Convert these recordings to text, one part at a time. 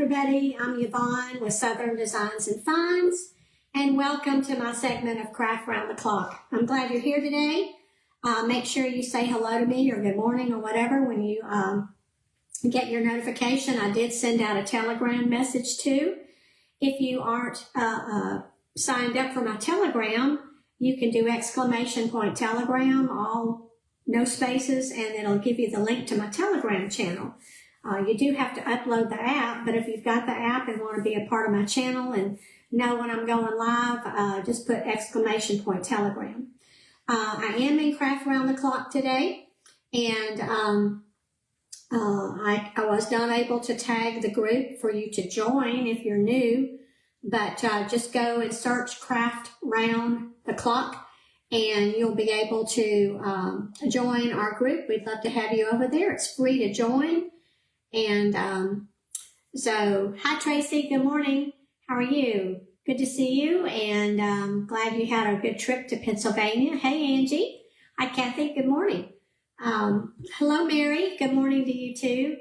everybody. I'm Yvonne with Southern Designs and Finds, and welcome to my segment of Craft Round the Clock. I'm glad you're here today. Make sure you say hello to me or good morning or whatever when you get your notification. I did send out a Telegram message too. If you aren't signed up for my Telegram, you can do ! Telegram, all no spaces, and it'll give you the link to my Telegram channel. You do have to upload the app, but if you've got the app and want to be a part of my channel and know when I'm going live, just put ! Telegram. I am in Craft Round the Clock today, and I was not able to tag the group for you to join if you're new, but just go and search Craft Round the Clock, and you'll be able to join our group. We'd love to have you over there. It's free to join. And so, hi Tracy, good morning. How are you? Good to see you, and glad you had a good trip to Pennsylvania. Hey Angie. Hi Kathy, good morning. Hello Mary, good morning to you too.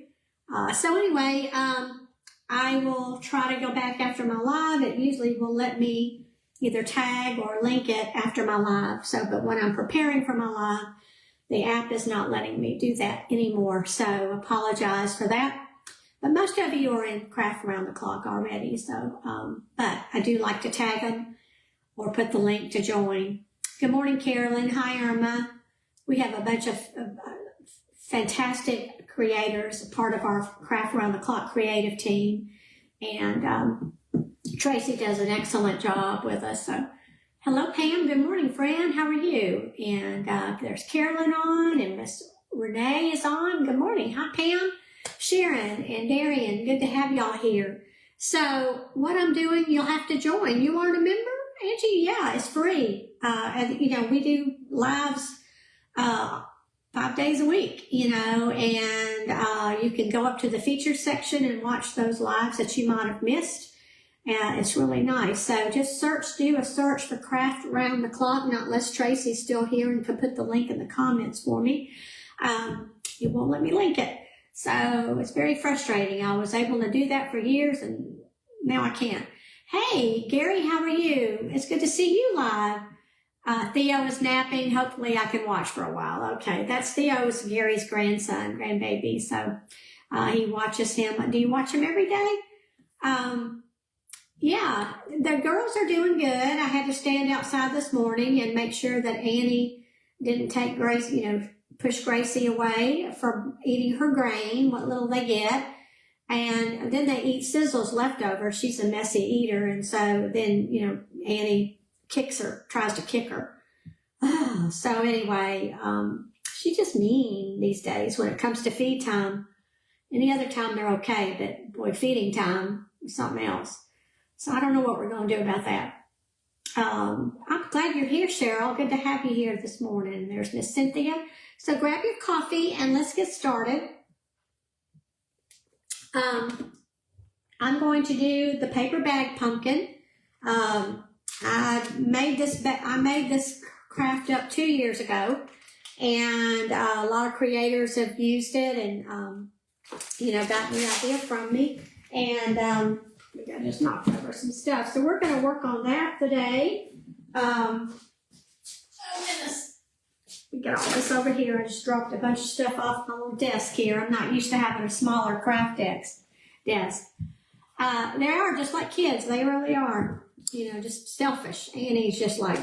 So anyway, I will try to go back after my live. It usually will let me either tag or link it after my live. So, but when I'm preparing for my live, the app is not letting me do that anymore, so apologize for that. But most of you are in Craft Around the Clock already, so, but I do like to tag them or put the link to join. Good morning, Carolyn. Hi, Irma. We have a bunch of fantastic creators, part of our Craft Around the Clock creative team, and Tracy does an excellent job with us, so. Hello, Pam. Good morning, friend. How are you? And there's Carolyn on, and Miss Renee is on. Good morning. Hi, Pam, Sharon, and Darian. Good to have y'all here. So what I'm doing, you'll have to join. You aren't a member, Angie? Yeah, it's free. And, you know, we do lives 5 days a week, you know, and you can go up to the features section and watch those lives that you might have missed. It's really nice. So just do a search for Craft Round the Clock, not unless Tracy's still here and can put the link in the comments for me. It won't let me link it. So it's very frustrating. I was able to do that for years and now I can't. Hey, Gary, how are you? It's good to see you live. Theo is napping. Hopefully I can watch for a while. Okay, that's Gary's grandbaby. So he watches him. Do you watch him every day? Yeah, the girls are doing good. I had to stand outside this morning and make sure that Annie didn't take Grace, push Gracie away from eating her grain, what little they get. And then they eat Sizzle's leftovers. She's a messy eater. And so then, Annie tries to kick her. So anyway, she's just mean these days when it comes to feed time. Any other time they're okay, but boy, feeding time is something else. So I don't know what we're going to do about that. I'm glad you're here, Cheryl. Good to have you here this morning. There's Miss Cynthia. So grab your coffee and let's get started. I'm going to do the paper bag pumpkin. I made this craft up 2 years ago, and a lot of creators have used it and, gotten the idea from me. And, we got to just knock over some stuff. So we're going to work on that today. Oh, goodness. We got all this over here. I just dropped a bunch of stuff off my little desk here. I'm not used to having a smaller craft desk. They are just like kids. They really are. Just selfish. Annie's just like,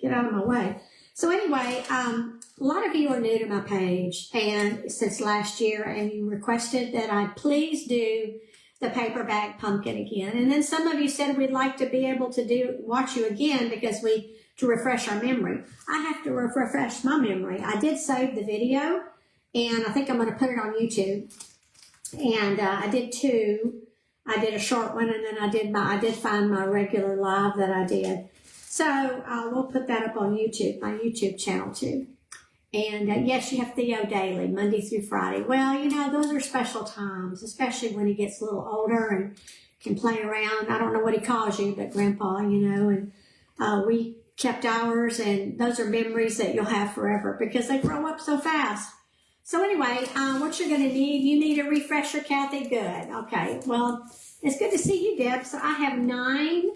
get out of my way. So anyway, a lot of you are new to my page and since last year, and you requested that I please do the paper bag pumpkin again. And then some of you said we'd like to be able to watch you again to refresh our memory. I have to refresh my memory. I did save the video, and I think I'm going to put it on YouTube. And I did two. I did a short one, and then I did find my regular live that I did. So we'll put that up on YouTube, my YouTube channel too. And yes, you have Theo daily, Monday through Friday. Well, those are special times, especially when he gets a little older and can play around. I don't know what he calls you, but Grandpa, and we kept ours, and those are memories that you'll have forever because they grow up so fast. So anyway, what you're going to need, you need a refresher, Kathy? Good. Okay. Well, It's good to see you, Deb. So I have 9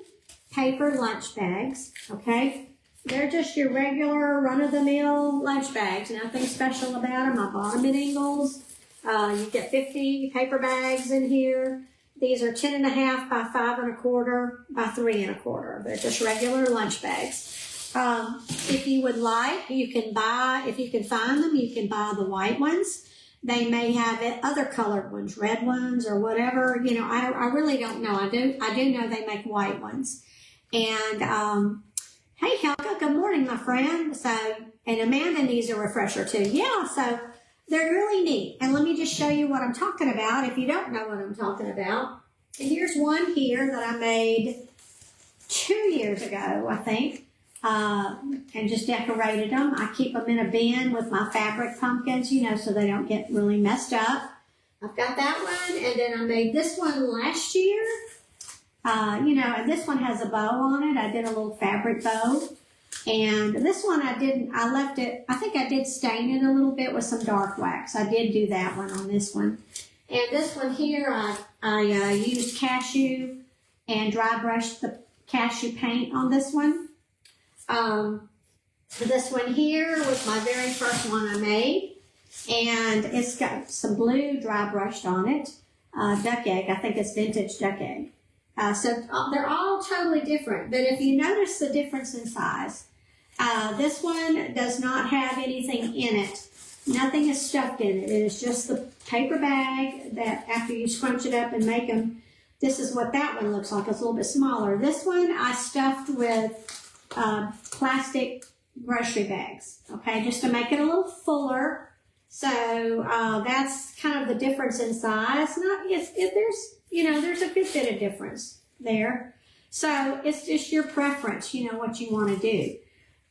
paper lunch bags, okay? They're just your regular run-of-the-mill lunch bags. Nothing special about them. I bought them at Ingles. You get 50 paper bags in here. These are 10.5 by 5 1/4 by 3 1/4. They're just regular lunch bags. If you would like, you can buy, if you can find them, you can buy the white ones. They may have other colored ones, red ones or whatever. You know, I really don't know. I do know they make white ones. And hey, Helga, good morning, my friend. So, and Amanda needs a refresher too. Yeah, so they're really neat. And let me just show you what I'm talking about if you don't know what I'm talking about. And here's one here that I made 2 years ago, I think, and just decorated them. I keep them in a bin with my fabric pumpkins, you know, so they don't get really messed up. I've got that one, and then I made this one last year. You know, and this one has a bow on it. I did a little fabric bow. And this one I left it, I think I did stain it a little bit with some dark wax. I did do that one on this one. And this one here, I used cashew and dry brushed the cashew paint on this one. This one here was my very first one I made. And it's got some blue dry brushed on it. Duck egg, I think it's vintage duck egg. So they're all totally different. But if you notice the difference in size, this one does not have anything in it. Nothing is stuffed in it. It is just the paper bag that after you scrunch it up and make them, this is what that one looks like. It's a little bit smaller. This one I stuffed with plastic grocery bags, okay, just to make it a little fuller. So that's kind of the difference in size. There's a good bit of difference there. So it's just your preference, you know, what you want to do.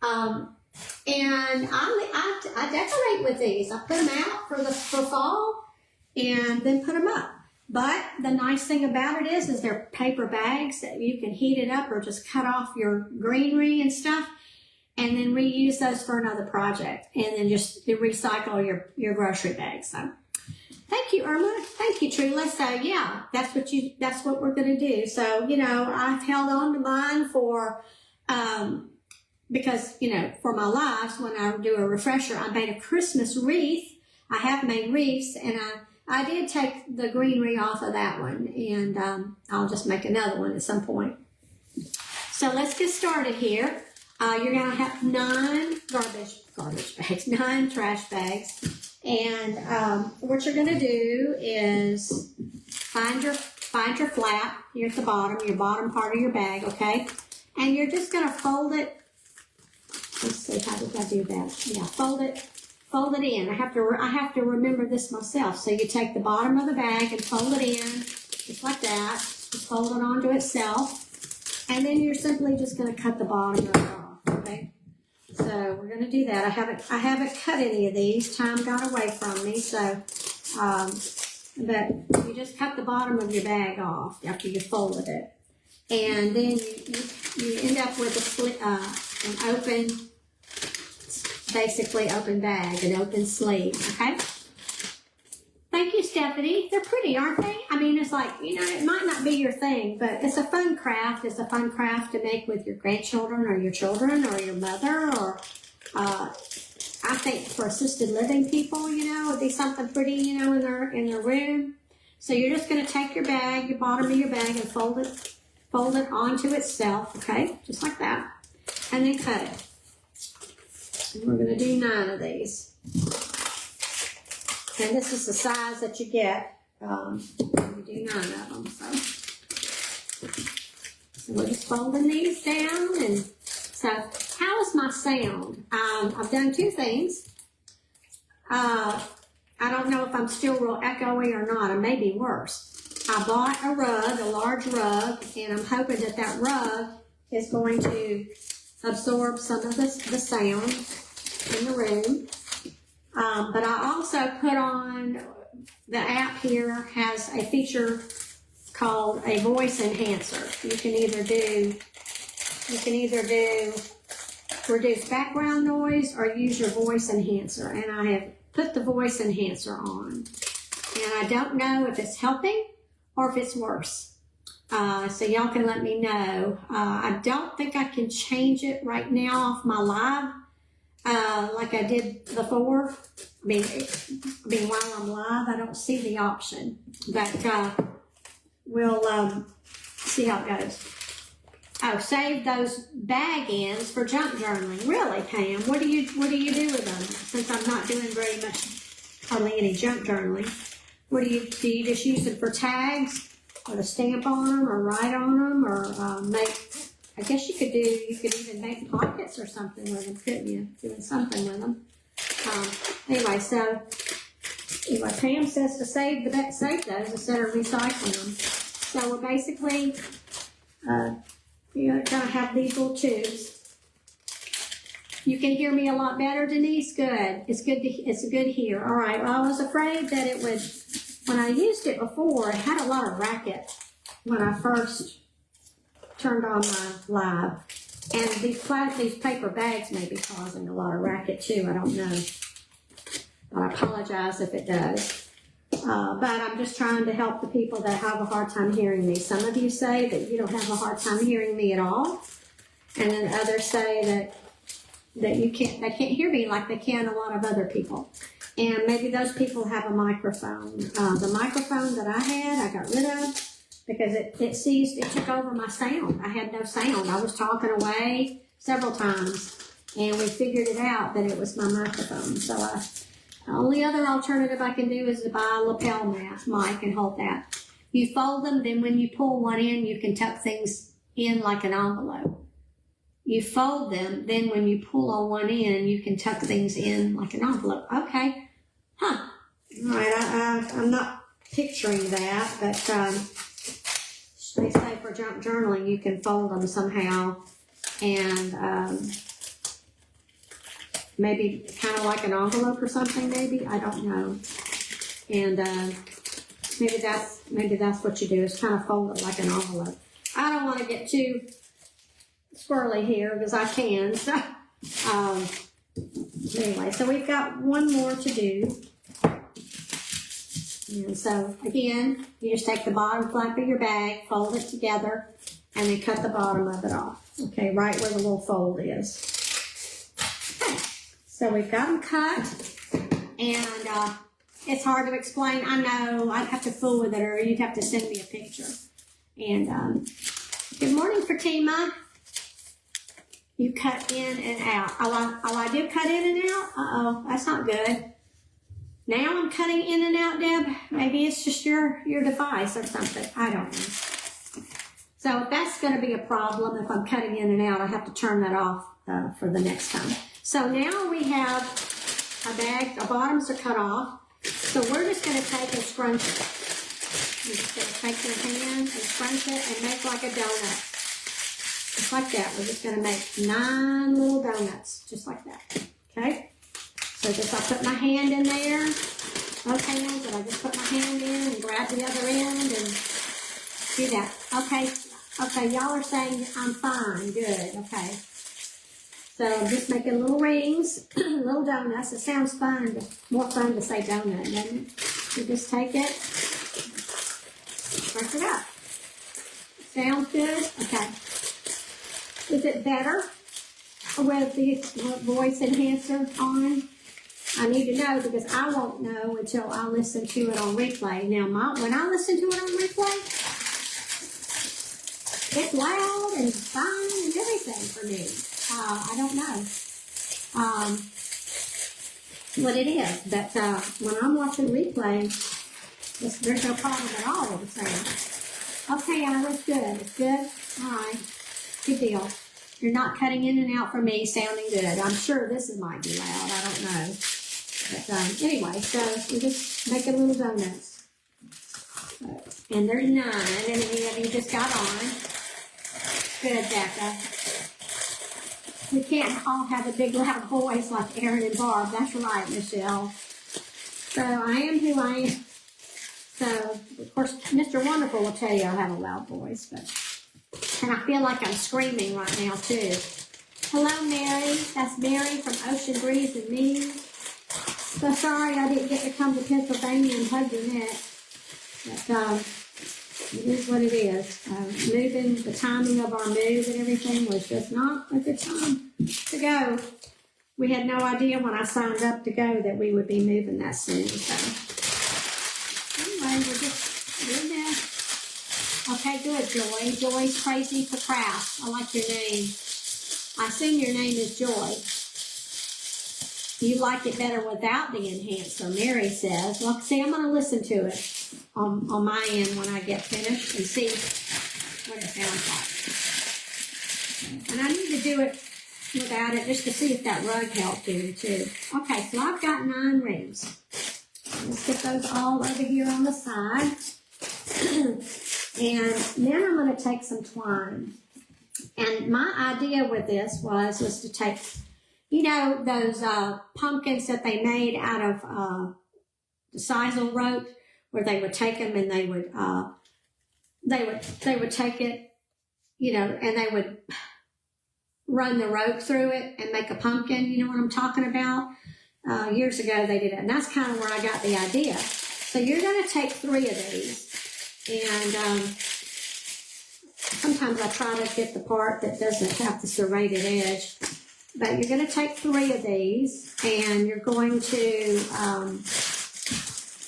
And I decorate with these. I put them out for fall and then put them up. But the nice thing about it is they're paper bags that you can heat it up or just cut off your greenery and stuff and then reuse those for another project and then just recycle your grocery bags. So thank you, Irma. Thank you, Trula. So yeah, that's what we're going to do. So, you know, I've held on to mine for, because, you know, for my lives, when I do a refresher, I made a Christmas wreath. I have made wreaths, and I did take the greenery off of that one, and I'll just make another one at some point. So let's get started here. You're going to have 9 garbage bags, 9 trash bags, and what you're going to do is find your flap here at the bottom, your bottom part of your bag, okay? And you're just going to fold it. Let's see, how did I do that? Yeah, fold it in. I have to remember this myself. So you take the bottom of the bag and fold it in, just like that. Just fold it onto itself. And then you're simply just going to cut the bottom of it off, okay? So we're going to do that. I haven't cut any of these. Time got away from me, so, but you just cut the bottom of your bag off after you folded it. And then you end up with an open, basically open bag, an open sleeve, okay? Thank you, Stephanie. They're pretty, aren't they? I mean, it's like, you know, it might not be your thing, but it's a fun craft. It's a fun craft to make with your grandchildren or your children or your mother, or I think for assisted living people, you know, it'd be something pretty, you know, in their room. So you're just going to take your bag, your bottom of your bag, and fold it onto itself, okay? Just like that. And then cut it. And we're going to do 9 of these. And this is the size that you get. You do 9 of them. So we're just folding these down. And so how is my sound? I've done 2 things. I don't know if I'm still real echoey or not. It may be worse. I bought a rug, a large rug, and I'm hoping that rug is going to absorb some of the sound in the room. But I also put on, the app here has a feature called a voice enhancer. You can either do reduce background noise or use your voice enhancer. And I have put the voice enhancer on. And I don't know if it's helping or if it's worse. So y'all can let me know. I don't think I can change it right now off my live, like I did before. I mean, while I'm live, I don't see the option, but we'll see how it goes. Oh, save those bag ends for junk journaling. Really, Pam? What do you do with them? Since I'm not doing very much, hardly any junk journaling. Do you just use them for tags, or to stamp on them, or write on them, or make? I guess you could even make pockets or something with them, couldn't you? Doing something with them. Anyway, Pam says to save those instead of recycling them. So we're basically, you're gonna have these little tubes. You can hear me a lot better, Denise. Good. It's good here. All right. Well, I was afraid that it would. When I used it before, it had a lot of racket when I first turned on my live, and these paper bags may be causing a lot of racket too. I don't know, but I apologize if it does. But I'm just trying to help the people that have a hard time hearing me. Some of you say that you don't have a hard time hearing me at all, and then others say that they can't hear me like they can a lot of other people. And maybe those people have a microphone. The microphone that I had, I got rid of because it took over my sound. I had no sound. I was talking away several times, and we figured it out that it was my microphone. So the only other alternative I can do is to buy a lapel mic and hold that. You fold them, then when you pull one in, you can tuck things in like an envelope. You fold them, then when you pull on one in, you can tuck things in like an envelope. Okay. Huh. All right, I'm not picturing that, but they say for junk journaling, you can fold them somehow, and maybe kind of like an envelope or something, maybe. I don't know. And maybe that's what you do, is kind of fold it like an envelope. I don't want to get too squirrely here because I can. So, anyway, so we've got one more to do. And so, again, you just take the bottom flap of your bag, fold it together, and then cut the bottom of it off. Okay, right where the little fold is. Okay, so we've got them cut, and it's hard to explain. I know, I'd have to fool with it, or you'd have to send me a picture. And good morning, Fatima. You cut in and out. Oh, I do cut in and out? Uh-oh, that's not good. Now I'm cutting in and out, Deb. Maybe it's just your device or something. I don't know. So if that's going to be a problem, if I'm cutting in and out, I have to turn that off for the next time. So now we have our bag. Our bottoms are cut off. So we're just going to take and scrunch it. You're just going to take your hand and scrunch it and make like a donut. Just like that. We're just going to make 9 little donuts, just like that. Okay? So just I put my hand in there, both hands, and I just put my hand in and grab the other end and do that. Okay, y'all are saying I'm fine, good, okay. So I'm just making little rings, little donuts. It sounds fun, but more fun to say donut, doesn't it? You just take it, press it up. Sounds good? Okay. Is it better with the voice enhancer on? I need to know because I won't know until I listen to it on replay. Now, when I listen to it on replay, it's loud and fine and everything for me. I don't know what it is, but when I'm watching replay, there's no problem at all with the sound. Okay, Iris, good. It's good? All right. Good deal. You're not cutting in and out for me, sounding good. I'm sure this might be loud. I don't know. But anyway, so we're just making little donuts. And there's 9, and any of you just got on. Good, Becca. We can't all have a big loud voice like Aaron and Barb. That's right, Michelle. So I am who I am. So, of course, Mr. Wonderful will tell you I have a loud voice, but... And I feel like I'm screaming right now, too. Hello, Mary. That's Mary from Ocean Breeze and me. So sorry I didn't get to come to Pennsylvania and hug your neck. But it is what it is. Moving, the timing of our move and everything was just not a good time to go. We had no idea when I signed up to go that we would be moving that soon. So anyway, we're just doing this. Okay, good, Joy. Joy's Crazy for Crafts. I like your name. I assume your name is Joy. You like it better without the enhancer, Mary says. Well, see, I'm going to listen to it on my end when I get finished and see what it sounds like. And I need to do it without it just to see if that rug helped you too. Okay, so I've got 9 rings. Let's get those all over here on the side. And then I'm going to take some twine. And my idea with this was to take, you know, those pumpkins that they made out of the sisal rope, where they would take them and they would take it, you know, and they would run the rope through it and make a pumpkin. You know what I'm talking about? Years ago they did it, and that's kind of where I got the idea. So you're going to take 3 of these, and sometimes I try to get the part that doesn't have the serrated edge. But you're going to take 3 of these, and you're going to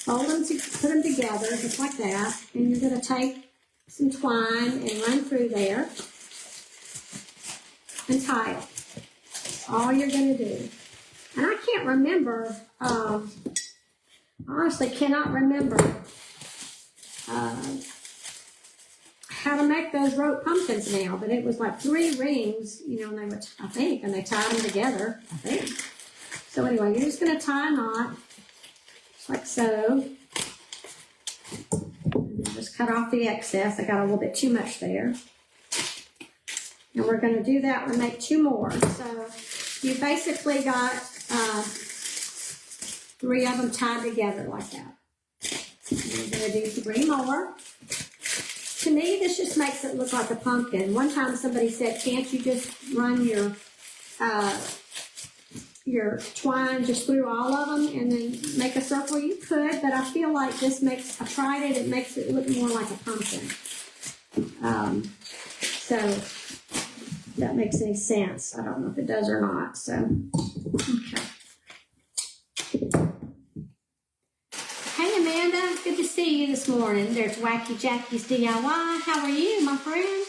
fold them, put them together just like that. And you're going to take some twine and run through there and tie it. That's all you're going to do. And I can't remember, honestly cannot remember how to make those rope pumpkins now, but it was like 3 rings, you know, and they would, I think, and they tied them together, I think. So anyway, you're just going to tie a knot, just like so. And then just cut off the excess. I got a little bit too much there. And we're going to do that and make 2 more. So you basically got 3 of them tied together like that. And we're going to do 3 more. To me, this just makes it look like a pumpkin. One time somebody said, can't you just run your twine just through all of them and then make a circle? You could, but I feel like this makes, I tried it, it makes it look more like a pumpkin. So, if that makes any sense. I don't know if it does or not, so, okay. Hey Amanda, good to see you this morning. There's Wacky Jackie's DIY. How are you, my friend?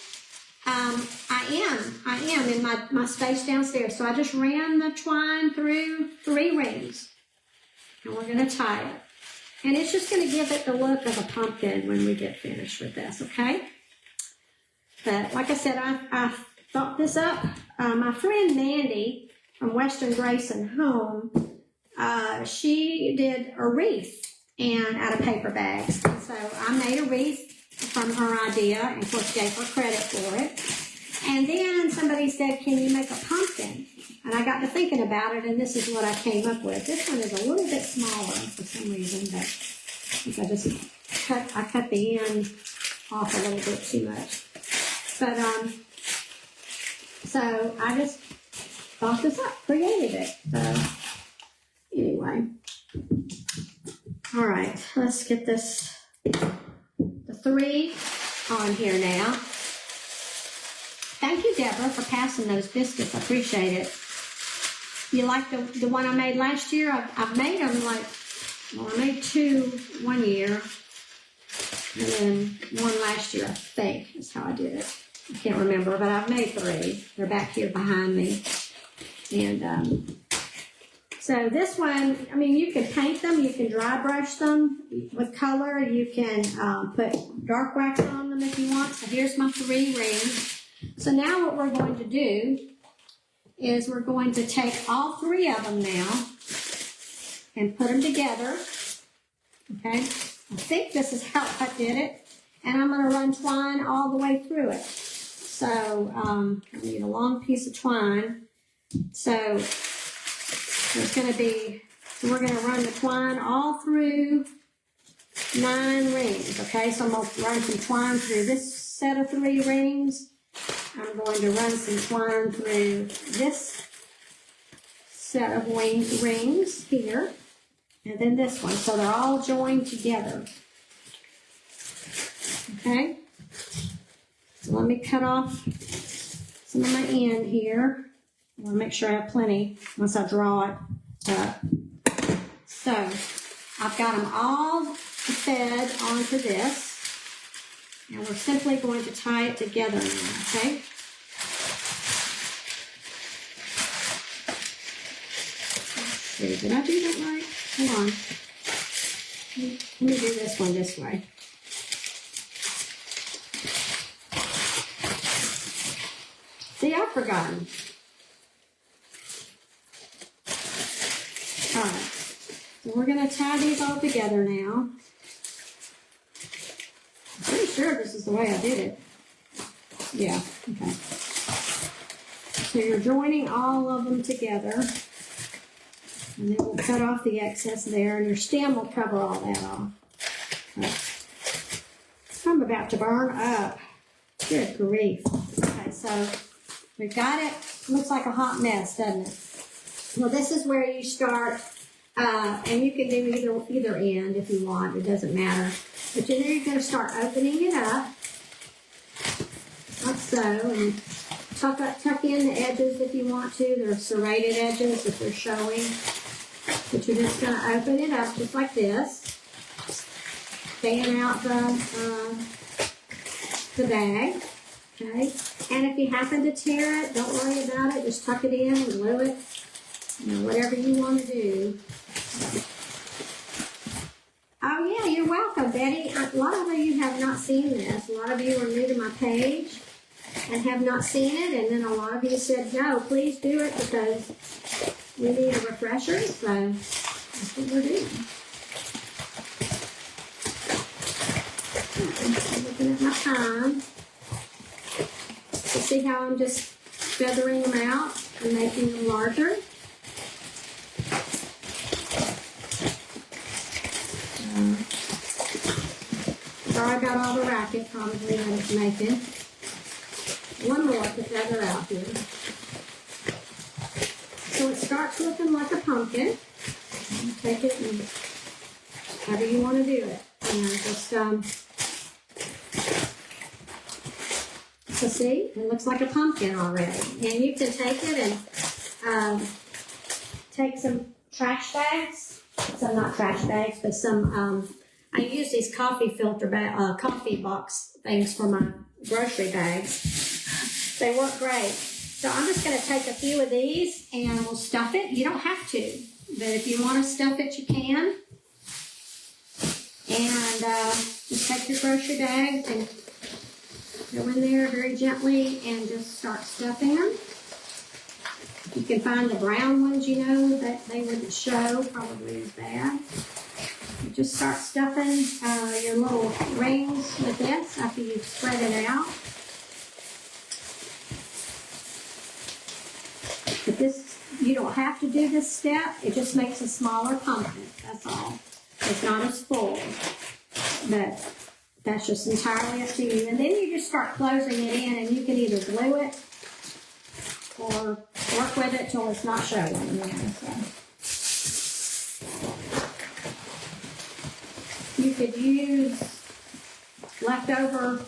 I am in my space downstairs. So I just ran the twine through 3 rings. And we're going to tie it. And it's just going to give it the look of a pumpkin when we get finished with this, okay? But like I said, I thought this up. My friend Mandy from Western Grayson Home, she did a wreath and out of paper bags. And so I made a wreath from her idea and of course gave her credit for it. And then somebody said, can you make a pumpkin? And I got to thinking about it, and this is what I came up with. This one is a little bit smaller for some reason, but I just cut the end off a little bit too much. But so I just thought this up, created it. So anyway. All right, let's get the 3 on here now. Thank you, Deborah, for passing those biscuits. I appreciate it. You like the one I made last year? I've made them like, well, I made 2 one year, and then 1 last year, I think, is how I did it. I can't remember, but I've made 3. They're back here behind me. And so this one, I mean, you can paint them, you can dry brush them with color, you can put dark wax on them if you want. So here's my 3 rings. So now what we're going to do is we're going to take all 3 of them now and put them together. Okay, I think this is how I did it. And I'm going to run twine all the way through it. So I need a long piece of twine. So there's going to be, we're going to run the twine all through 9 rings. Okay, so I'm going to run some twine through this set of 3 rings. I'm going to run some twine through this set of rings here, and then this one. So they're all joined together. Okay. So let me cut off some of my end here. I want to make sure I have plenty once I draw it up. So I've got them all fed onto this. And we're simply going to tie it together now, okay? Let's see, did I do that right? Hold on. Let me do this one this way. See, I've forgotten. All right, so we're going to tie these all together now. I'm pretty sure this is the way I did it. Yeah, okay. So you're joining all of them together. And then we'll cut off the excess there, and your stem will cover all that off. Right. I'm about to burn up. Good grief. Okay, so we've got it. Looks like a hot mess, doesn't it? Well, this is where you start, and you can do either end if you want. It doesn't matter. But then you're going to start opening it up, like so, and tuck in the edges if you want to. They're serrated edges if they're showing. But you're just going to open it up just like this. Fan out the bag. Okay. And if you happen to tear it, don't worry about it. Just tuck it in and glue it. You know, whatever you want to do. Oh yeah, you're welcome, Betty. A lot of you have not seen this. A lot of you are new to my page and have not seen it. And then a lot of you said, no, please do it because we need a refresher. So that's what we're doing. I'm looking at my time. So see how I'm just feathering them out and making them larger? So I got all the racket probably that it's making. One more to feather out here. So it starts looking like a pumpkin. Take it and however you want to do it. You know, just so see, it looks like a pumpkin already. And you can take it and take some trash bags. Some not trash bags, but some. I use these coffee coffee box things for my grocery bags. They work great. So I'm just going to take a few of these and we'll stuff it. You don't have to, but if you want to stuff it, you can. And just take your grocery bags and go in there very gently and just start stuffing them. You can find the brown ones, you know, that they wouldn't show probably as bad. You just start stuffing your little rings with this after you've spread it out. But this, you don't have to do this step. It just makes a smaller pumpkin, that's all. It's not as full, but that's just entirely up to you. And then you just start closing it in, and you can either glue it or work with it till it's not showing. You know, so. You could use the leftover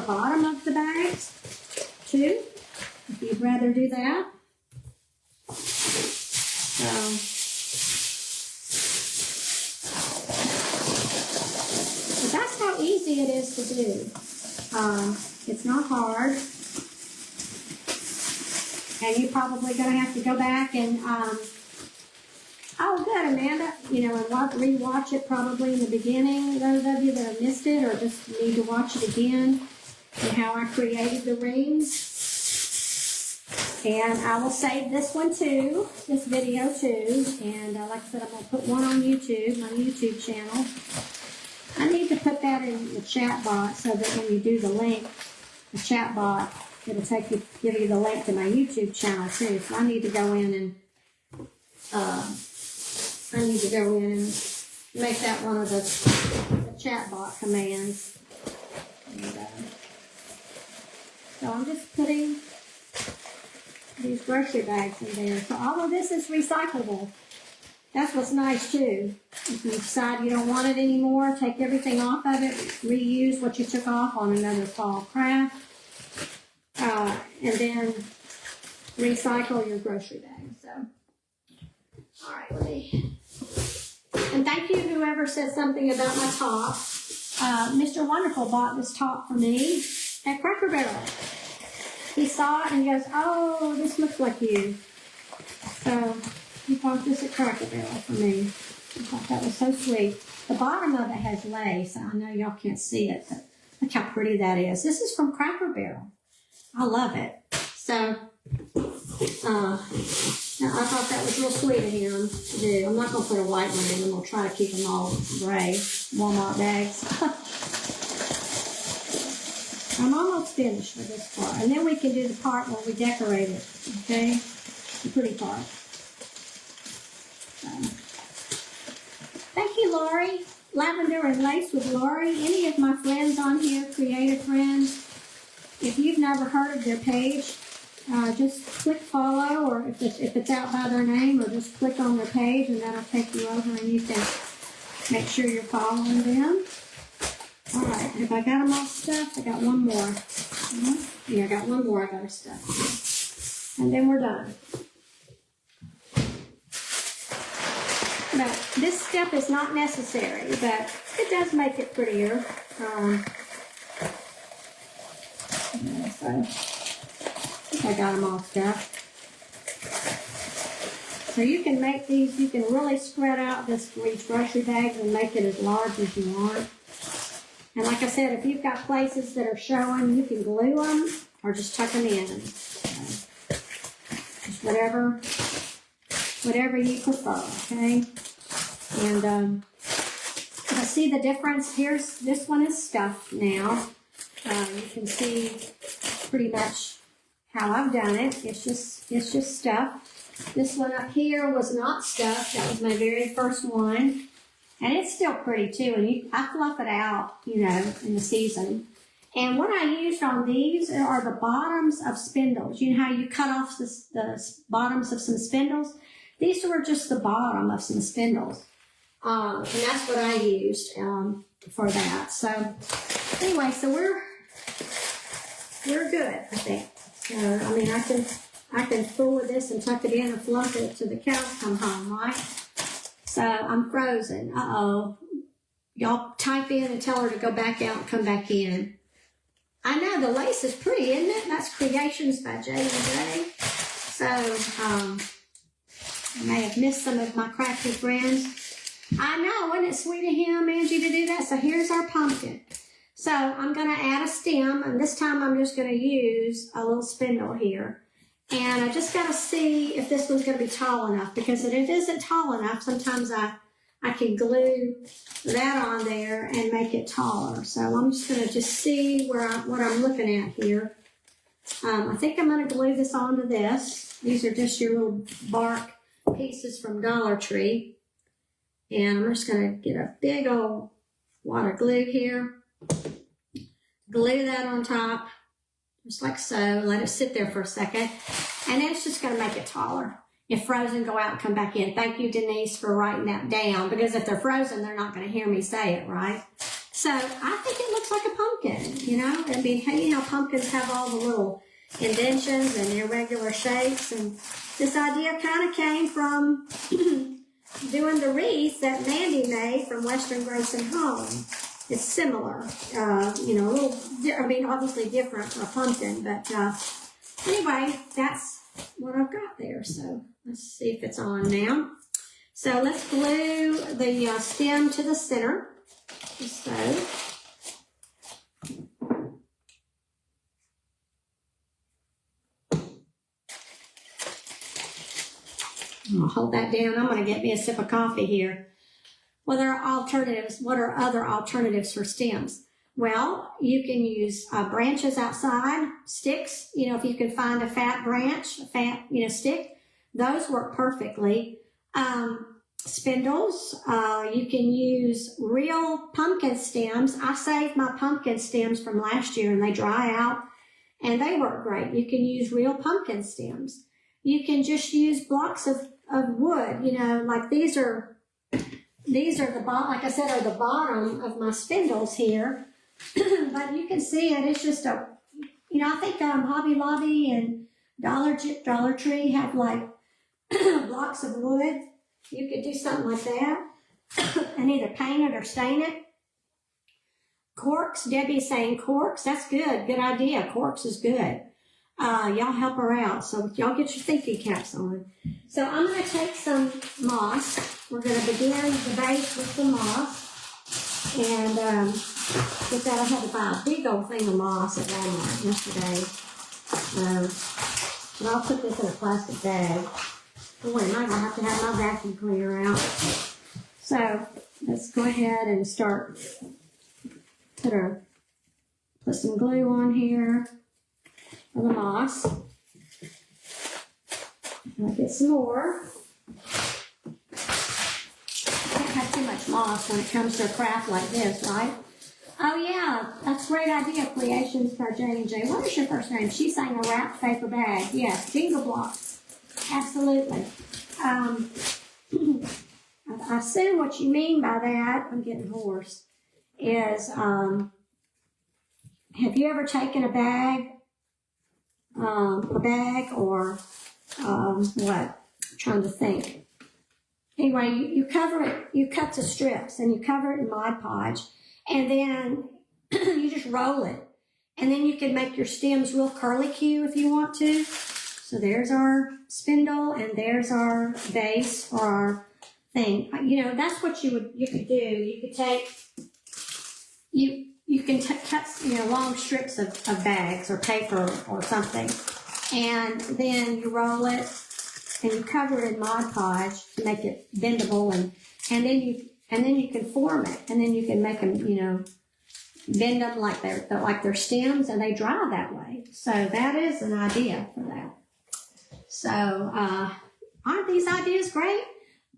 bottom of the bags too, if you'd rather do that. But that's how easy it is to do. It's not hard. And you're probably going to have to go back and, oh good, Amanda, you know, and rewatch it probably in the beginning, those of you that have missed it, or just need to watch it again, and how I created the rings. And I will save this one too, this video too, and like I said, I'm going to put one on YouTube, my YouTube channel. I need to put that in the chat box so that when you do the link, the chat box, it'll give you the link to my YouTube channel too. So I need to go in and make that one of the chat box commands. And, so I'm just putting these grocery bags in there. So all of this is recyclable. That's what's nice too. If you decide you don't want it anymore, take everything off of it, reuse what you took off on another fall craft, and then recycle your grocery bag. So, all right, and thank you whoever said something about my top. Mr. Wonderful bought this top for me at Cracker Barrel. He saw it and he goes, "Oh, this looks like you." So he bought this at Cracker Barrel for me. I thought that was so sweet. The bottom of it has lace. I know y'all can't see it, but look how pretty that is. This is from Cracker Barrel. I love it. So, I thought that was real sweet of him to do. I'm not going to put a white one in them. We'll try to keep them all gray. Walmart bags. I'm almost finished with this part. And then we can do the part where we decorate it. Okay? The pretty part. Thank you, Lori. Lavender and Lace with Lori. Any of my friends on here, creative friends, if you've never heard of their page, just click follow, or if it's out by their name, or just click on their page and that'll take you over and you can make sure you're following them. All right, have I got them all stuffed? I got one more. Yeah, I got one more I got to stuff. And then we're done. But this step is not necessary, but it does make it prettier. So I got them all stuffed. So you can make these, you can really spread out these grocery bags and make it as large as you want. And like I said, if you've got places that are showing, you can glue them or just tuck them in. So just whatever you prefer, okay? And I see the difference. This one is stuffed now. You can see pretty much how I've done it. It's just stuffed. This one up here was not stuffed. That was my very first one. And it's still pretty too. And I fluff it out, in the season. And what I used on these are the bottoms of spindles. You know how you cut off the bottoms of some spindles? These were just the bottom of some spindles. And that's what I used for that. So anyway, so we're good, I think. So, I mean, I can fool with this and tuck it in and fluff it till the cows come home, right? So I'm frozen. Uh-oh. Y'all type in and tell her to go back out and come back in. I know, the lace is pretty, isn't it? That's Creations by J&J. So, I may have missed some of my crafty friends. I know, wasn't it sweet of him, Angie, to do that? So here's our pumpkin. So I'm going to add a stem, and this time I'm just going to use a little spindle here. And I just got to see if this one's going to be tall enough, because if it isn't tall enough, sometimes I can glue that on there and make it taller. So I'm just going to just see what I'm looking at here. I think I'm going to glue this onto this. These are just your little bark pieces from Dollar Tree. And I'm just going to get a big old wad of glue here. Glue that on top, just like so. Let it sit there for a second. And then it's just going to make it taller. If frozen, go out and come back in. Thank you, Denise, for writing that down. Because if they're frozen, they're not going to hear me say it, right? So I think it looks like a pumpkin, I mean, you know, pumpkins have all the little indentions and irregular shapes. And this idea kind of came from doing the wreath that Mandy made from Western Grayson Home. It's similar, a little, obviously different from a pumpkin, but anyway, that's what I've got there. So let's see if it's on now. So let's glue the stem to the center, just so. I'll hold that down. I'm going to get me a sip of coffee here. What are alternatives? What are other alternatives for stems? Well, you can use branches outside, sticks. If you can find a fat branch, a fat, stick, those work perfectly. Spindles. You can use real pumpkin stems. I saved my pumpkin stems from last year, and they dry out, and they work great. You can use real pumpkin stems. You can just use blocks of of wood, you know, like these are the bottom, like I said, are the bottom of my spindles here. But you can see it, it's just a, you know, I think Hobby Lobby and Dollar Tree have like blocks of wood. You could do something like that and either paint it or stain it. Corks, Debbie's saying corks, that's good, good idea. Corks is good. Y'all help her out, so y'all get your thinking caps on. So I'm going to take some moss. We're going to begin the base with the moss. And get that, I had to buy a big old thing of moss at Walmart yesterday. But I'll put this in a plastic bag. Oh, wait, I'm going to have to have my vacuum cleaner out. So let's go ahead and start. Put some glue on here for the moss. I'll get some more. Can't have too much moss when it comes to a craft like this, right? Oh yeah, that's a great idea, Creations by J&J. What is your first name? She's saying a wrapped paper bag. Yes, jingle blocks. Absolutely. I assume what you mean by that, I'm getting hoarse, is have you ever taken a bag or what? I'm trying to think. Anyway, you cover it, you cut the strips and you cover it in Mod Podge, and then you just roll it. And then you can make your stems real curly-Q if you want to. So there's our spindle and there's our base for our thing. You know, that's what you could do. You could take, you can cut, you know, long strips of bags or paper or something, and then you roll it and you cover it in Mod Podge to make it bendable, and then you can form it, and then you can make them, you know, bend them like their stems, and they dry that way. So that is an idea for that. So aren't these ideas great?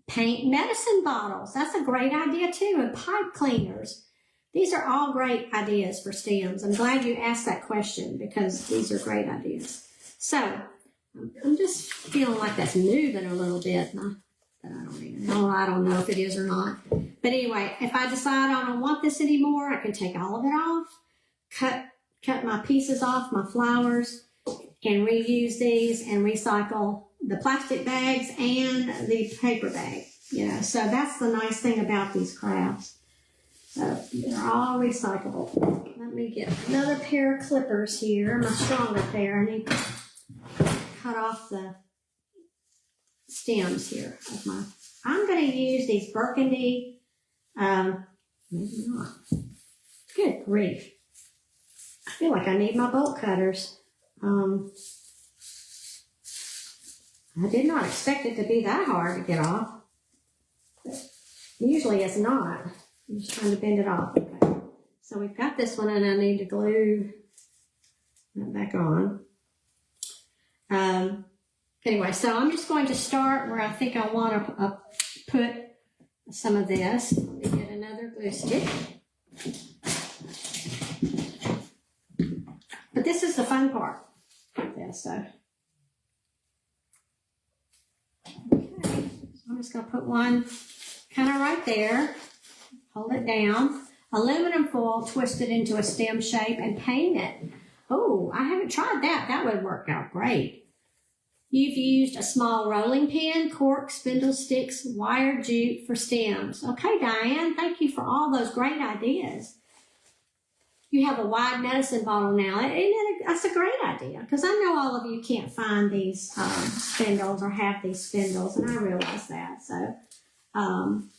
Paint medicine bottles, that's a great idea too, and pipe cleaners. These are all great ideas for stems. I'm glad you asked that question because these are great ideas. So I'm just feeling like that's moving a little bit. I don't know if it is or not. But anyway, if I decide I don't want this anymore, I can take all of it off, cut my pieces off, my flowers, and reuse these and recycle the plastic bags and the paper bag. You know, so that's the nice thing about these crafts. So they're all recyclable. Let me get another pair of clippers here, my stronger pair. I need to cut off the stems here of my. I'm going to use these burgundy. Maybe not. Good grief! I feel like I need my bolt cutters. I did not expect it to be that hard to get off. But usually it's not. I'm just trying to bend it off. Okay. So we've got this one, and I need to glue that back on. Anyway, so I'm just going to start where I think I want to put some of this. Let me get another glue stick. But this is the fun part. Yeah, so. Okay, so I'm just going to put one kind of right there. Hold it down. Aluminum foil, twist it into a stem shape and paint it. Oh, I haven't tried that. That would work out great. You've used a small rolling pin, cork, spindle sticks, wire jute for stems. Okay, Diane, thank you for all those great ideas. You have a wide medicine bottle now. That's a great idea, because I know all of you can't find these spindles or have these spindles, and I realize that. So, and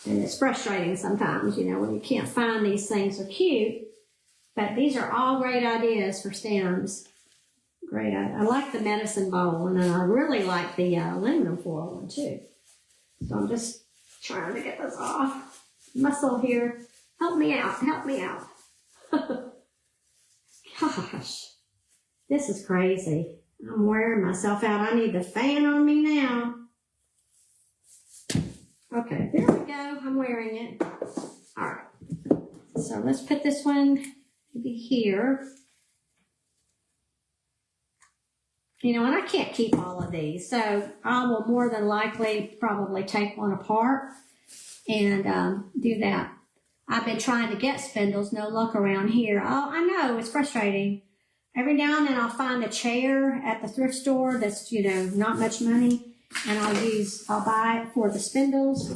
it's frustrating sometimes, you know, when you can't find these things. They're cute, but these are all great ideas for stems. Great. I like the medicine bowl, and I really like the aluminum foil one too. So I'm just trying to get this off. Muscle here. Help me out. Help me out. Gosh, this is crazy. I'm wearing myself out. I need the fan on me now. Okay, there we go. I'm wearing it. All right. So let's put this one maybe here. You know, and I can't keep all of these, so I will more than likely probably take one apart and do that. I've been trying to get spindles, no luck around here. Oh, I know, it's frustrating. Every now and then I'll find a chair at the thrift store that's, you know, not much money, and I'll buy it for the spindles.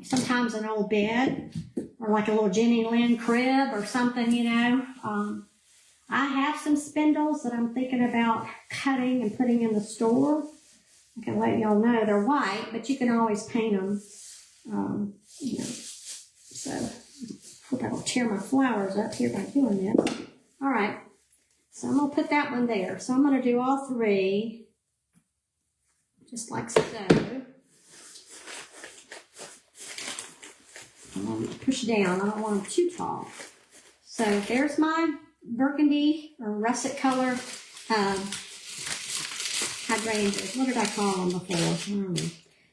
Sometimes an old bed, or like a little Jenny Lynn crib or something, you know. I have some spindles that I'm thinking about cutting and putting in the store. I can let y'all know they're white, but you can always paint them, you know. So, hope I don't tear my flowers up here by doing that. All right, so I'm going to put that one there. So I'm going to do all three, just like so. I'm going to push down. I don't want them too tall. So there's my burgundy or russet color hydrangeas. What did I call them before? I don't know.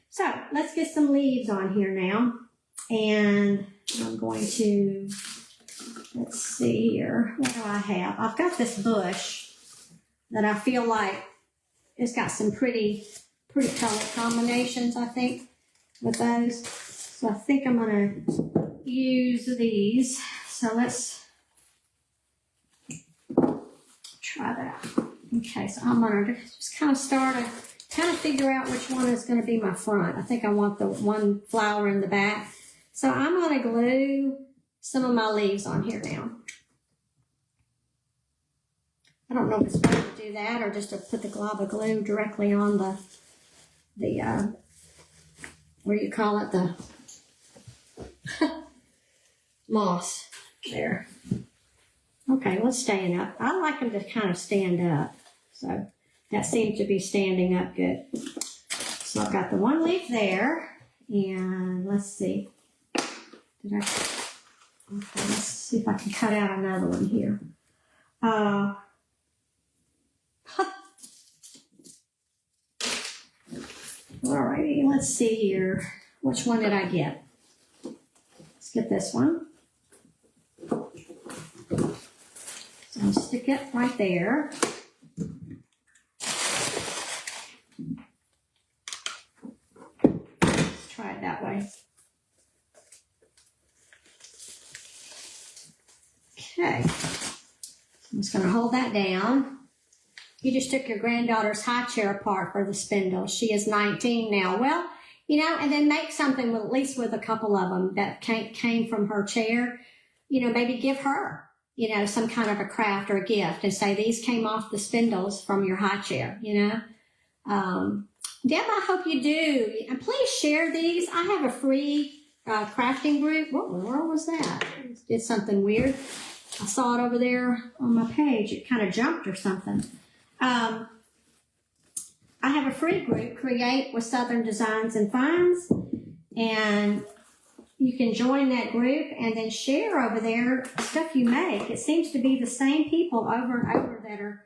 So let's get some leaves on here now. And I'm going to, let's see here. What do I have? I've got this bush that I feel like it's got some pretty color combinations, I think, with those. So I think I'm going to use these. So let's try that. Okay, so I'm going to just kind of figure out which one is going to be my front. I think I want the one flower in the back. So I'm going to glue some of my leaves on here now. I don't know if it's better to do that or just to put the glob of glue directly on the what do you call it, the moss there. Okay, let's stand up. I like them to kind of stand up. So that seems to be standing up good. So I've got the one leaf there. And let's see. Okay, let's see if I can cut out another one here. Alrighty, let's see here. Which one did I get? Let's get this one. So I'll stick it right there. Let's try it that way. Okay. I'm just going to hold that down. You just took your granddaughter's high chair apart for the spindle. She is 19 now. Well, you know, and then make something with, at least with a couple of them that came from her chair. You know, maybe give her, you know, some kind of a craft or a gift and say, these came off the spindles from your high chair, you know. Deb, I hope you do. And please share these. I have a free crafting group. What in the world was that? It did something weird. I saw it over there on my page. It kind of jumped or something. I have a free group, Create with Southern Designs and Finds, and you can join that group and then share over there stuff you make. It seems to be the same people over and over that are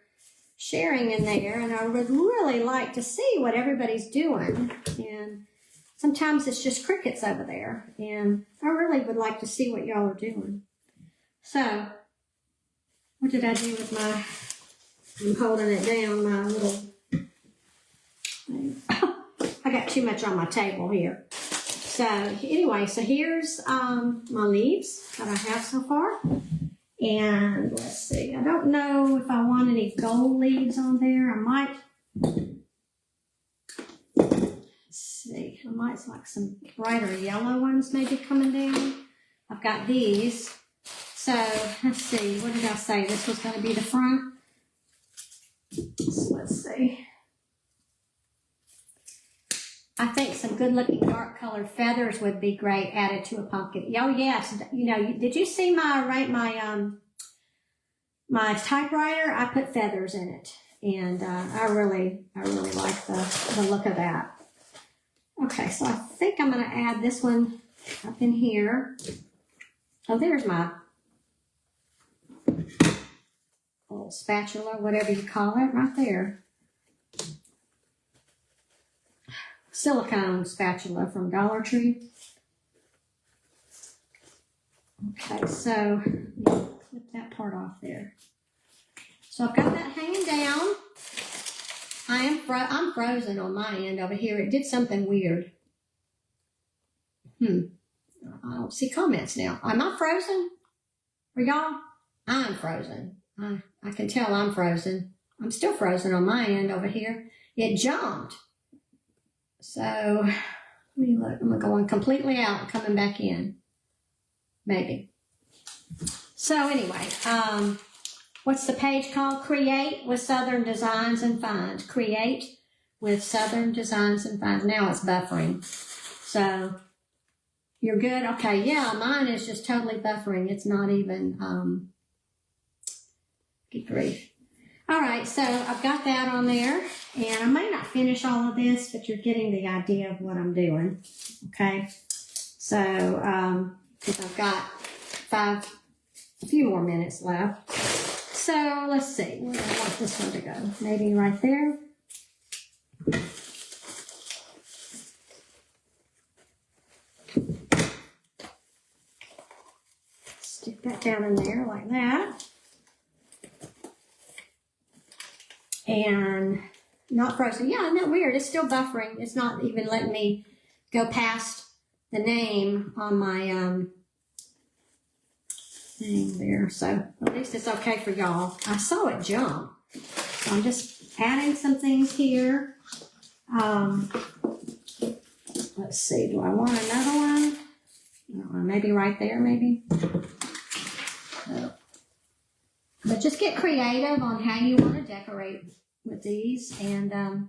sharing in there, and I would really like to see what everybody's doing. And sometimes it's just crickets over there, and I really would like to see what y'all are doing. So, what did I do with my, I'm holding it down, my little, I got too much on my table here. So, anyway, so here's my leaves that I have so far. And let's see, I don't know if I want any gold leaves on there. I might, let's see, I might like some brighter yellow ones maybe coming down. I've got these. So, let's see, what did I say? This was going to be the front. So, let's see. I think some good-looking dark-colored feathers would be great added to a pumpkin. Oh, yes. You know, did you see my typewriter? I put feathers in it, and I really like the look of that. Okay, so I think I'm going to add this one up in here. Oh, there's my little spatula, whatever you call it, right there. Silicone spatula from Dollar Tree. Okay, so clip that part off there. So I've got that hanging down. I'm frozen on my end over here. It did something weird. I don't see comments now. Am I frozen? For y'all? I'm frozen. I can tell I'm frozen. I'm still frozen on my end over here. It jumped. So, let me look. I'm going completely out and coming back in. Maybe. So anyway, what's the page called? Create with Southern Designs and Finds. Create with Southern Designs and Finds. Now it's buffering. So, you're good? Okay, yeah, mine is just totally buffering. It's not even, good grief. All right, so I've got that on there, and I may not finish all of this, but you're getting the idea of what I'm doing, okay? So, because I've got a few more minutes left. So, let's see, where do I want this one to go? Maybe right there. Stick that down in there like that. And not frozen. Yeah, isn't that weird? It's still buffering. It's not even letting me go past the name on my thing there. So at least it's okay for y'all. I saw it jump. So I'm just adding some things here. Let's see. Do I want another one? Maybe right there, maybe. But just get creative on how you want to decorate with these. And, I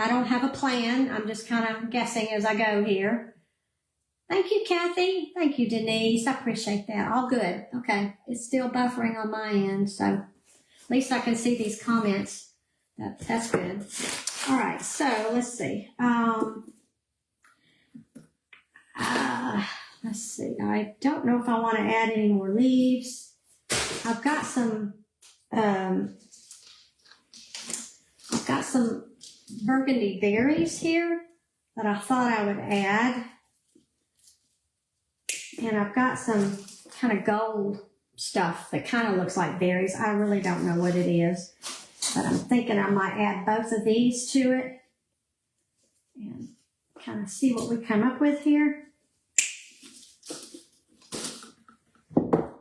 don't have a plan. I'm just kind of guessing as I go here. Thank you, Kathy. Thank you, Denise. I appreciate that. All good. Okay. It's still buffering on my end, so at least I can see these comments. That's good. All right. So let's see. Let's see. I don't know if I want to add any more leaves. I've got some burgundy berries here that I thought I would add. And I've got some kind of gold stuff that kind of looks like berries. I really don't know what it is, but I'm thinking I might add both of these to it and kind of see what we come up with here.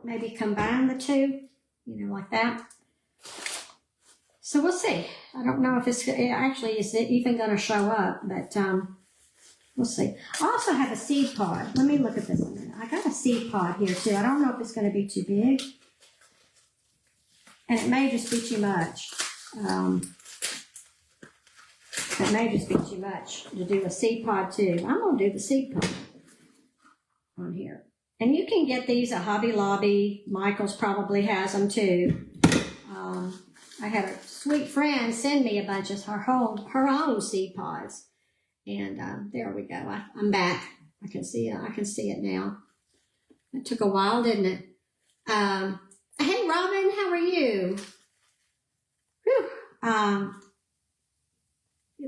Maybe combine the two, like that. So we'll see. I don't know if it actually is even going to show up, but we'll see. I also have a seed pod. Let me look at this a minute. I got a seed pod here too. I don't know if it's going to be too big, and it may just be too much. It may just be too much to do a seed pod too. I'm going to do the seed pod on here. And you can get these at Hobby Lobby. Michael's probably has them too. I had a sweet friend send me a bunch of her own seed pods. And there we go. I'm back. I can see it. I can see it now. It took a while, didn't it? Hey, Robin, how are you? Whew.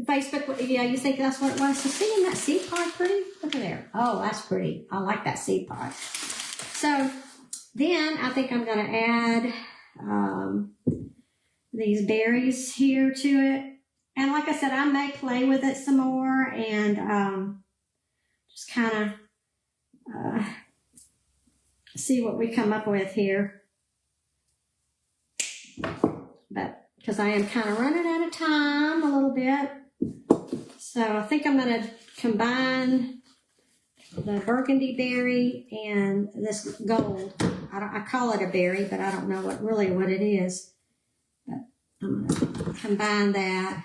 Facebook, yeah, you think that's what it was? So seeing that seed pod pretty? Look at there. Oh, that's pretty. I like that seed pod. So then I think I'm going to add these berries here to it. And like I said, I may play with it some more and just kind of see what we come up with here. But because I am kind of running out of time a little bit. So I think I'm going to combine the burgundy berry and this gold. I call it a berry, but I don't know what it is. But I'm going to combine that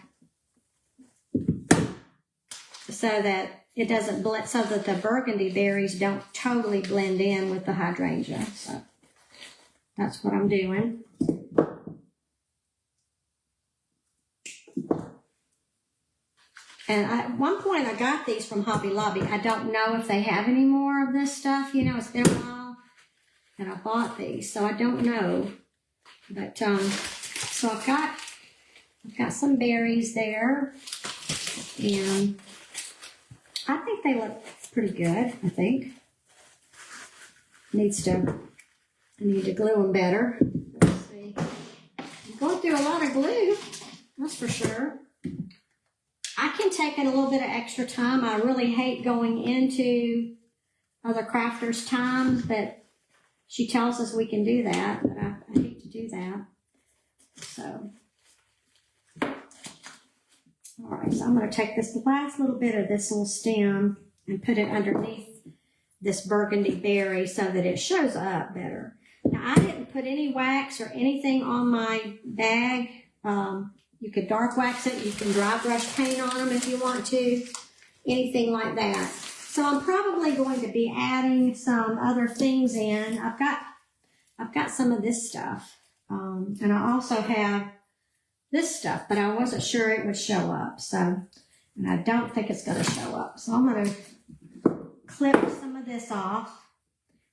so that it doesn't blend, so that the burgundy berries don't totally blend in with the hydrangea. So that's what I'm doing. And at one point I got these from Hobby Lobby. I don't know if they have any more of this stuff. It's been a while and I bought these, so I don't know. But so I've got some berries there, and I think they look pretty good. I think I need to glue them better. Let's going through a lot of glue, that's for sure. I can take it a little bit of extra time. I really hate going into other crafters' time, but she tells us we can do that, but I hate to do that. So, all right, so I'm going to take this last little bit of this little stem and put it underneath this burgundy berry so that it shows up better. Now, I didn't put any wax or anything on my bag. You could dark wax it. You can dry brush paint on them if you want to, anything like that. So I'm probably going to be adding some other things in. I've got some of this stuff, and I also have this stuff, but I wasn't sure it would show up. So, and I don't think it's going to show up. So I'm going to clip some of this off.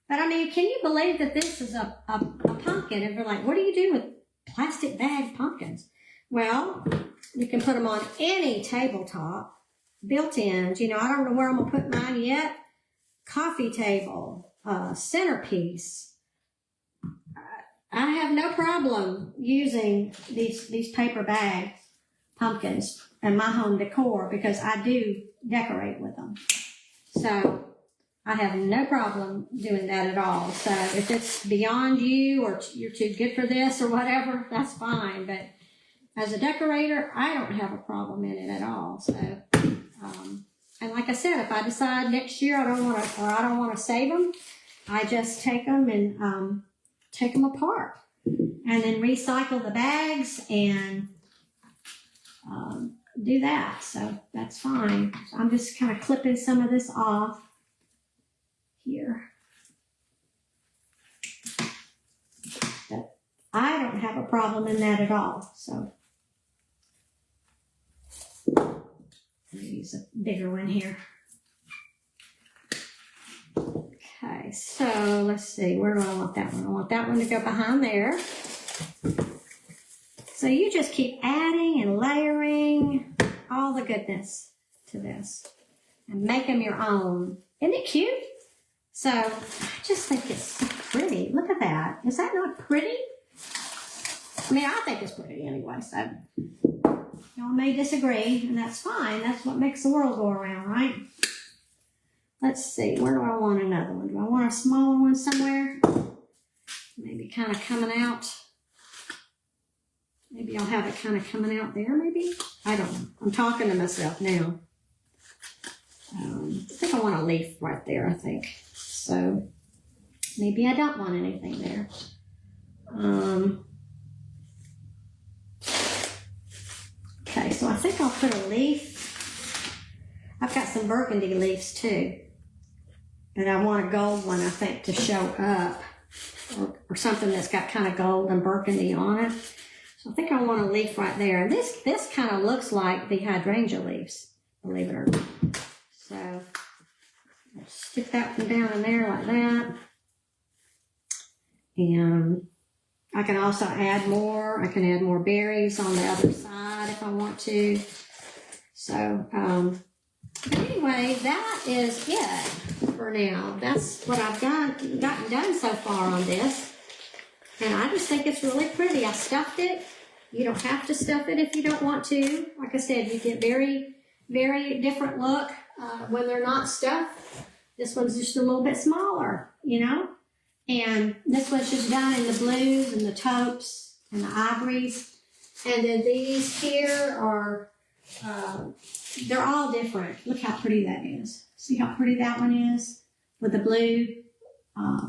But I mean, can you believe that this is a pumpkin? And they're like, what do you do with plastic bag pumpkins? Well, you can put them on any tabletop, built-ins. You know, I don't know where I'm going to put mine yet. Coffee table, centerpiece. I have no problem using these paper bag pumpkins in my home decor because I do decorate with them. So I have no problem doing that at all. So if it's beyond you or you're too good for this or whatever, that's fine. But as a decorator, I don't have a problem in it at all. So, and like I said, if I decide next year I don't want to save them, I just take them and take them apart and then recycle the bags and do that. So that's fine. So I'm just kind of clipping some of this off here. But I don't have a problem in that at all. So I'm going to use a bigger one here. Okay, so let's see. Where do I want that one? I want that one to go behind there. So you just keep adding and layering all the goodness to this and make them your own. Isn't it cute? So I just think it's so pretty. Look at that. Is that not pretty? I mean, I think it's pretty anyway, so y'all may disagree, and that's fine. That's what makes the world go around, right? Let's see. Where do I want another one? Do I want a smaller one somewhere? Maybe kind of coming out. Maybe I'll have it kind of coming out there, maybe? I don't know. I'm talking to myself now. I think I want a leaf right there, I think. So maybe I don't want anything there. Okay, so I think I'll put a leaf. I've got some burgundy leaves too. And I want a gold one, I think, to show up. Or something that's got kind of gold and burgundy on it. So I think I want a leaf right there. And this kind of looks like the hydrangea leaves, believe it or not. So I'll stick that one down in there like that. And I can also add more. I can add more berries on the other side if I want to. So, but anyway, that is it for now. That's what I've gotten done so far on this. And I just think it's really pretty. I stuffed it. You don't have to stuff it if you don't want to. Like I said, you get very, very different look when they're not stuffed. This one's just a little bit smaller, you know. And this one's just done in the blues and the taupes and the ivories. And then these here are, they're all different. Look how pretty that is. See how pretty that one is with the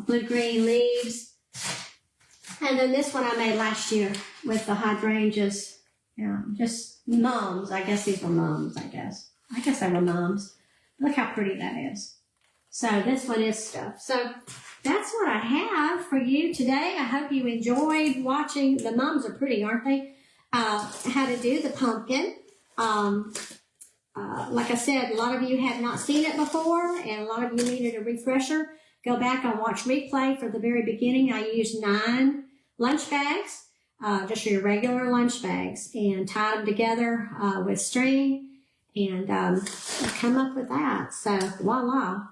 blue-green leaves. And then this one I made last year with the hydrangeas. Yeah, just mums. I guess these were mums, I guess. I guess they were mums. Look how pretty that is. So this one is stuff. So that's what I have for you today. I hope you enjoyed watching. The mums are pretty, aren't they? How to do the pumpkin. Like I said, a lot of you have not seen it before, and a lot of you needed a refresher. Go back and watch replay for the very beginning. I used 9 lunch bags, just your regular lunch bags, and tied them together with string, and come up with that. So voila.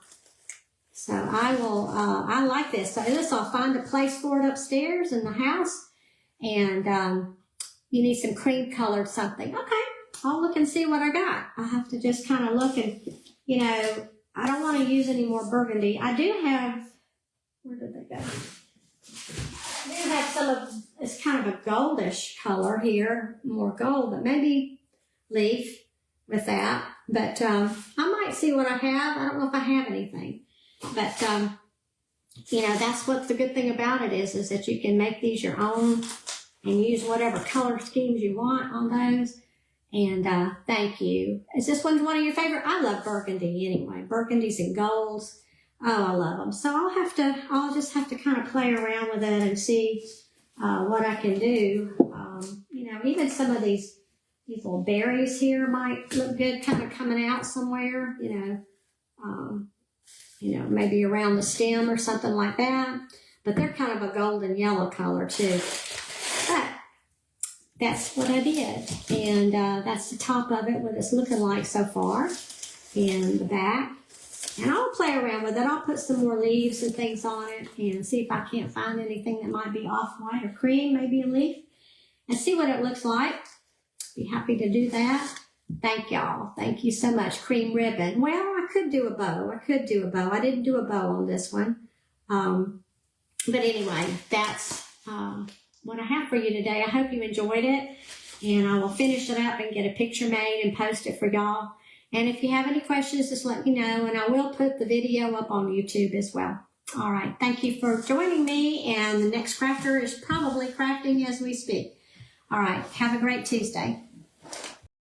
So I like this. So this, I'll find a place for it upstairs in the house, and you need some cream colored something. Okay, I'll look and see what I got. I have to just kind of look and, you know, I don't want to use any more burgundy. I do have, where did they go? I do have some of, it's kind of a goldish color here, more gold, but maybe leaf with that. But I might see what I have. I don't know if I have anything. But, you know, that's what the good thing about it is that you can make these your own and use whatever color schemes you want on those. And thank you. Is this one of your favorite? I love burgundy anyway. Burgundies and golds. Oh, I love them. So I'll just have to kind of play around with it and see what I can do. You know, even some of these little berries here might look good kind of coming out somewhere, you know, maybe around the stem or something like that. But they're kind of a golden yellow color too. But that's what I did. And that's the top of it, what it's looking like so far. And the back. And I'll play around with it. I'll put some more leaves and things on it and see if I can't find anything that might be off-white or cream, maybe a leaf. And see what it looks like. Be happy to do that. Thank y'all. Thank you so much. Cream ribbon. Well, I could do a bow. I didn't do a bow on this one. But anyway, that's what I have for you today. I hope you enjoyed it. And I will finish it up and get a picture made and post it for y'all. And if you have any questions, just let me know. And I will put the video up on YouTube as well. All right. Thank you for joining me. And the next crafter is probably crafting as we speak. All right. Have a great Tuesday.